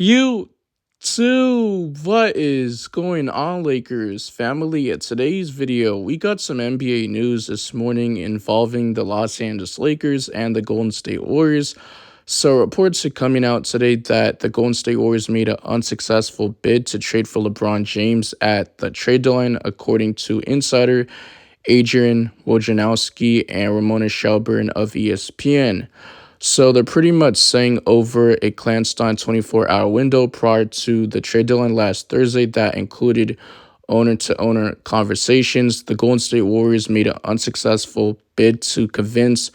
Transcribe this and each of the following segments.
You too. What is going on, Lakers family? In today's video, we got some NBA news this morning involving the Los Angeles Lakers and the Golden State Warriors. So reports are coming out today that the Golden State Warriors made an unsuccessful bid to trade for LeBron James at the trade deadline, according to insider Adrian Wojnarowski and Ramona Shelburne of ESPN. So they're pretty much saying over a clandestine 24-hour window prior to the trade deadline last Thursday that included owner-to-owner conversations, the Golden State Warriors made an unsuccessful bid to convince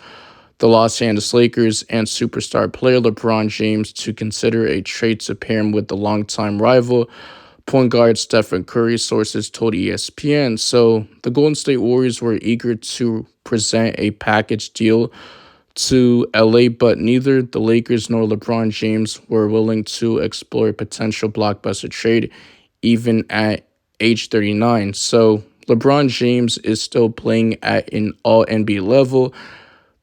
the Los Angeles Lakers and superstar player LeBron James to consider a trade to pair him with the longtime rival point guard Stephen Curry, sources told ESPN. So the Golden State Warriors were eager to present a package deal to LA, but neither the Lakers nor LeBron James were willing to explore a potential blockbuster trade, even at age 39. So LeBron James is still playing at an all-NBA level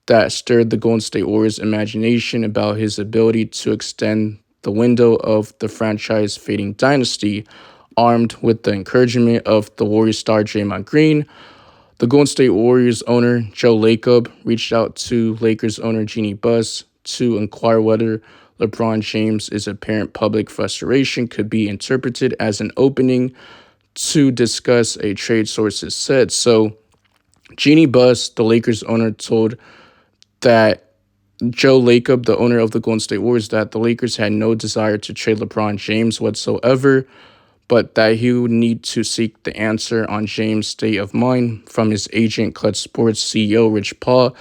that stirred the Golden State Warriors' imagination about his ability to extend the window of the franchise fading dynasty. Armed with the encouragement of the Warriors star Draymond Green, the Golden State Warriors owner Joe Lacob reached out to Lakers owner Jeannie Buss to inquire whether LeBron James' apparent public frustration could be interpreted as an opening to discuss a trade, sources said. So Jeannie Buss, the Lakers owner, told that Joe Lacob, the owner of the Golden State Warriors, that the Lakers had no desire to trade LeBron James whatsoever, but that he would need to seek the answer on James' state of mind from his agent, Clutch Sports CEO Rich Paul.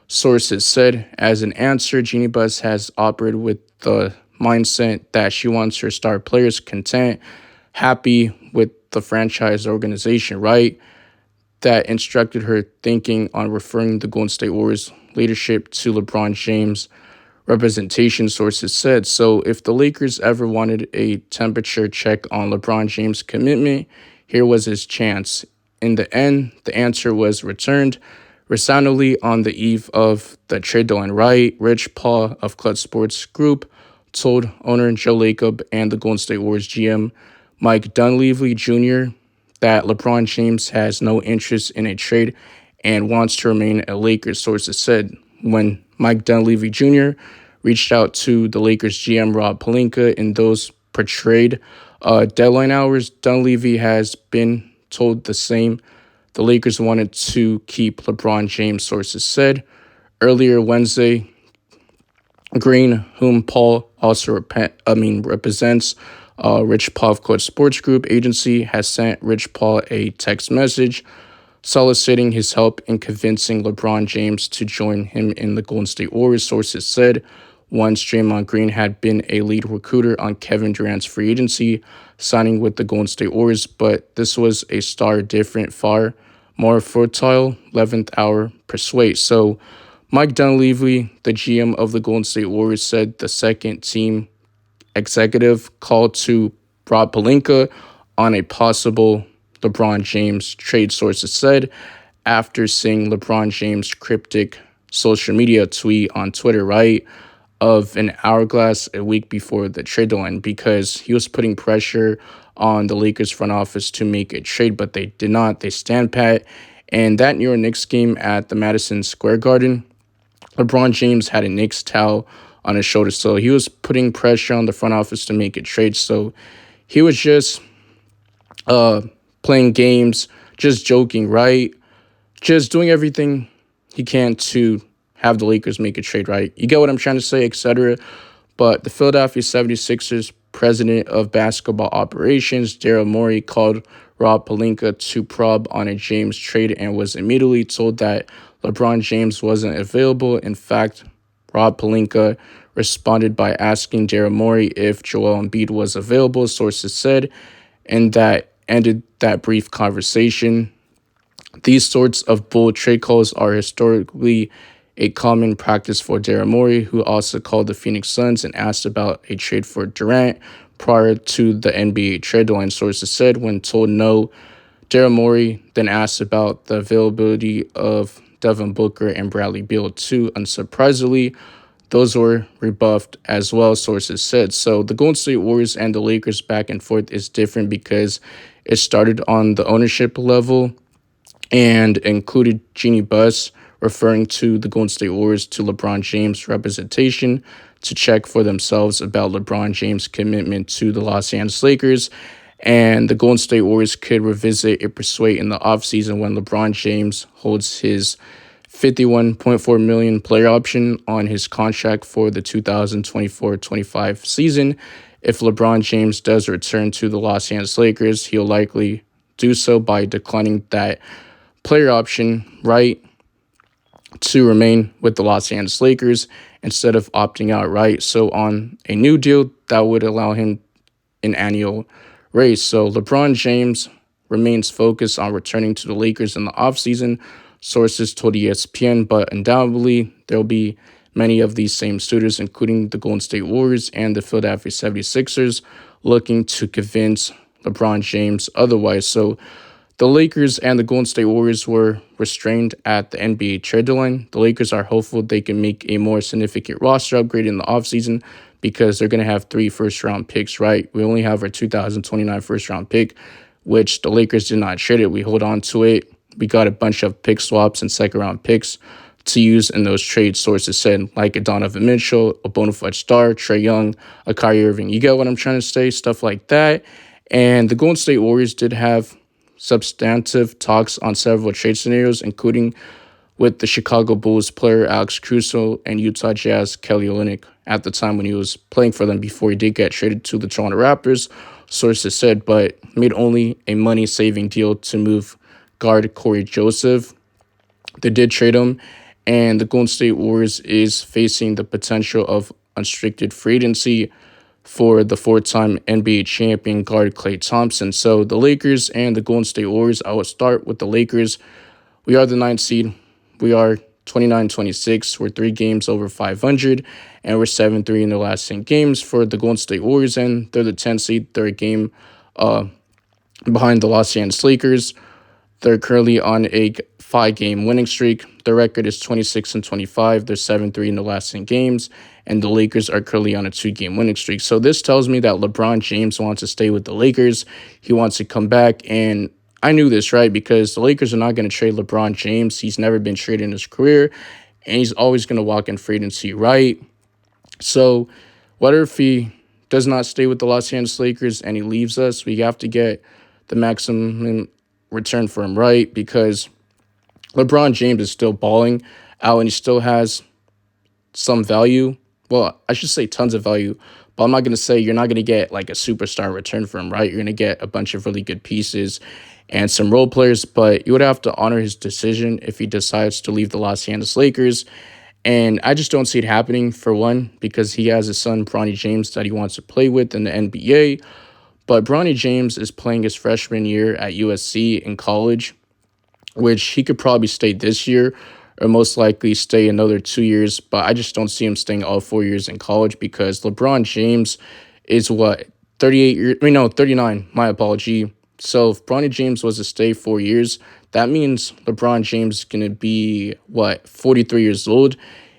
Sources said, as an answer, Jeannie Buss has operated with the mindset that she wants her star players content, happy with the franchise organization, right? That instructed her thinking on referring the Golden State Warriors leadership to LeBron James' representation, sources said. So if the Lakers ever wanted a temperature check on LeBron James' commitment, here was his chance. In the end, the answer was returned resoundingly on the eve of the trade deadline, right? Rich Paul of Clutch Sports Group told owner Joe Lacob and the Golden State Warriors GM Mike Dunleavy Jr. that LeBron James has no interest in a trade and wants to remain a Lakers, sources said. When Mike Dunleavy Jr. reached out to the Lakers GM Rob Pelinka in those portrayed deadline hours, Dunleavy has been told the same. The Lakers wanted to keep LeBron James, sources said. Earlier Wednesday, Green, whom Paul also represents, Rich Paul of Court Sports Group agency, has sent Rich Paul a text message soliciting his help in convincing LeBron James to join him in the Golden State Warriors, sources said. Once Draymond Green had been a lead recruiter on Kevin Durant's free agency, signing with the Golden State Warriors, but this was a star different, far more fertile 11th hour persuade. So Mike Dunleavy, the GM of the Golden State Warriors, said the second team executive called to Rob Pelinka on a possible LeBron James trade, sources said, after seeing LeBron James' cryptic social media tweet on Twitter, right, of an hourglass a week before the trade deadline, because he was putting pressure on the Lakers front office to make a trade, but they did not. They stand pat. And that New York Knicks game at the Madison Square Garden, LeBron James had a Knicks towel on his shoulder, so he was putting pressure on the front office to make a trade. So he was just playing games, just joking, right? Just doing everything he can to have the Lakers make a trade, right? You get what I'm trying to say, etc. But the Philadelphia 76ers president of basketball operations, Daryl Morey, called Rob Pelinka to probe on a James trade and was immediately told that LeBron James wasn't available. In fact, Rob Pelinka responded by asking Daryl Morey if Joel Embiid was available, sources said, and that ended that brief conversation. These sorts of bold trade calls are historically a common practice for Daryl Morey, who also called the Phoenix Suns and asked about a trade for Durant prior to the NBA trade deadline, sources said. When told no, Daryl Morey then asked about the availability of Devin Booker and Bradley Beal too. Unsurprisingly, those were rebuffed as well, sources said. So the Golden State Warriors and the Lakers back and forth is different because it started on the ownership level and included Jeannie Buss referring to the Golden State Warriors to LeBron James' representation to check for themselves about LeBron James' commitment to the Los Angeles Lakers. And the Golden State Warriors could revisit or persuade in the offseason when LeBron James holds his $51.4 million player option on his contract for the 2024-25 season. If LeBron James does return to the Los Angeles Lakers, he'll likely do so by declining that player option right to remain with the Los Angeles Lakers instead of opting out right. So on a new deal, that would allow him an annual raise. So LeBron James remains focused on returning to the Lakers in the offseason, sources told ESPN, but undoubtedly there will be many of these same suitors, including the Golden State Warriors and the Philadelphia 76ers, looking to convince LeBron James otherwise. So the Lakers and the Golden State Warriors were restrained at the NBA trade deadline. The Lakers are hopeful they can make a more significant roster upgrade in the offseason because they're going to have 3 first-round picks, right? We only have our 2029 first-round pick, which the Lakers did not trade it. We hold on to it. We got a bunch of pick swaps and second-round picks to use in those trade, sources said, like a Donovan Mitchell, a bona fide star, Trae Young, a Kyrie Irving. You get what I'm trying to say? Stuff like that. And the Golden State Warriors did have substantive talks on several trade scenarios, including with the Chicago Bulls player Alex Caruso and Utah Jazz Kelly Olynyk at the time when he was playing for them before he did get traded to the Toronto Raptors, sources said, but made only a money-saving deal to move guard Corey Joseph. They did trade him, and the Golden State Warriors is facing the potential of unrestricted free agency for the 4-time NBA champion guard Klay Thompson. So the Lakers and the Golden State Warriors, I will start with the Lakers. We are the 9th seed. We are 29-26. We're 3 games over 500, and we're 7-3 in the last 10 games. For the Golden State Warriors, and they're the 10th seed. They're a game behind the Los Angeles Lakers. They're currently on a 5-game winning streak. Their record is 26-25. They're 7-3 in the last 10 games. And the Lakers are currently on a 2-game winning streak. So this tells me that LeBron James wants to stay with the Lakers. He wants to come back. And I knew this, right? Because the Lakers are not going to trade LeBron James. He's never been traded in his career. And he's always going to walk in free agency, right? So what if he does not stay with the Los Angeles Lakers and he leaves us? We have to get the maximum return for him, right? Because LeBron James is still balling out and he still has some value. Well, I should say tons of value, but I'm not going to say you're not going to get like a superstar return for him, right? You're going to get a bunch of really good pieces and some role players, but you would have to honor his decision if he decides to leave the Los Angeles Lakers. And I just don't see it happening, for one, because he has a son, Bronny James, that he wants to play with in the NBA. But Bronny James is playing his freshman year at USC in college, which he could probably stay this year or most likely stay another 2 years. But I just don't see him staying all 4 years in college because LeBron James is 39, my apology. So if Bronny James was to stay 4 years, that means LeBron James is going to be, 43 years old.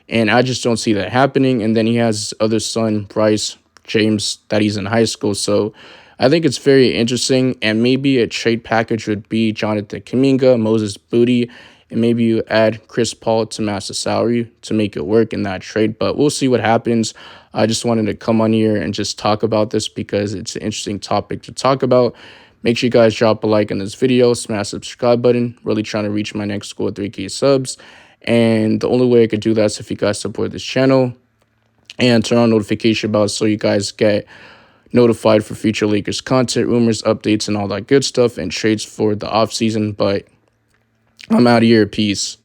And I just don't see that happening. And then he has his other son, Bryce James, that he's in high school. So I think it's very interesting, and maybe a trade package would be Jonathan Kuminga, Moses Booty, and maybe you add Chris Paul to match the salary to make it work in that trade. But we'll see what happens. I just wanted to come on here and just talk about this because it's an interesting topic to talk about. Make sure you guys drop a like on this video, smash the subscribe button. Really trying to reach my next goal of 3K subs. And the only way I could do that is if you guys support this channel and turn on notification bells so you guys get notified for future Lakers content, rumors, updates, and all that good stuff and trades for the offseason. But I'm out of here. Peace.